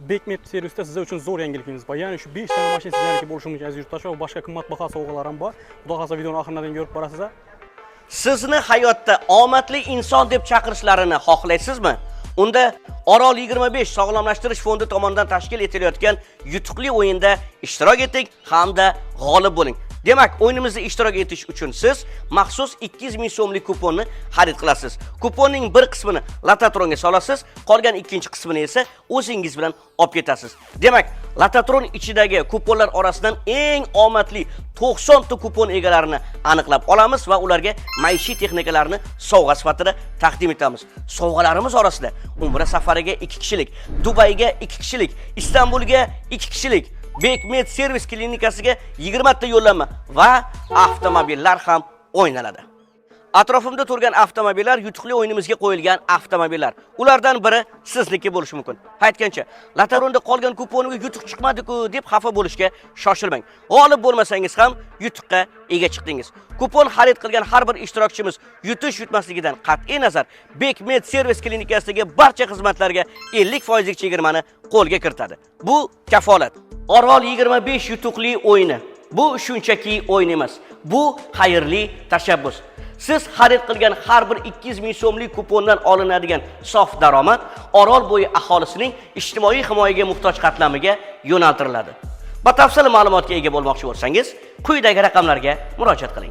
Bekmet servisda sizlar uchun zo'r yangilikimiz bor. Ya'ni shu 5 ta mashina sizlarniki bo'lishi mumkin aziz yurtdoshlar va boshqa qimmatbaho sovg'alar ham bor. Xudo xolasa videoni oxiridan ko'rib borasiz. Sizni hayotda omadli inson deb chaqirishlarini xohlaysizmi? Unda Orol 25 sog'lomlashtirish fondi tomonidan tashkil etilayotgan yutuqli o'yinda ishtirok eting hamda g'olib bo'ling. Demak, o'yinimizda ishtirok etish uchun siz maxsus 200 ming so'mlik kuponni xarid qilasiz. Kuponning bir qismini Lotatronga solasiz, qolgan ikkinchi qismini esa o'zingiz bilan olib ketasiz. Demak, Lotatron ichidagi kuponlar orasidan eng omadli 90 ta kupon egalarini aniqlab olamiz va ularga maishiy texnikalarni sovg'a sifatida taqdim etamiz. Sovg'alarimiz orasida Umra safariga 2 kishilik, Dubayga 2 kishilik, Istanbulga 2 kishilik, Bekmet servis klinikasiga 20 ta yo'llanma va avtomobillar ham o'ynaladi. Atrofimda turgan avtomobillar yutuqli o'yinimizga qo'yilgan avtomobillar. Ulardan biri sizniki bo'lishi mumkin. Aytgancha, Lotaronda qolgan kuponimga yutuq chiqmadi-ku deb xafa bo'lishga shoshilmang. G'olib bo'lmasangiz ham yutuqqa ega chiqdingiz. Kupon xarid qilgan har bir ishtirokchimiz yutish-yutmasligidan qat'iy nazar Bekmet servis klinikasidagi barcha xizmatlarga 50% chegirmani qo'lga kiritadi. Bu kafolat. Orol 25 yutuqli o'yini. Bu shunchaki o'yin emas. Bu xayrli tashabbus. Siz xarid qilgan har bir 200 ming so'mlik kupondan olinadigan sof daromad Orol bo'yi aholisining ijtimoiy himoyaga muhtoj qatlamiga yo'naltiriladi. Batafsil ma'lumotga ega bo'lmoqchi bo'lsangiz, quyidagi raqamlarga murojaat qiling.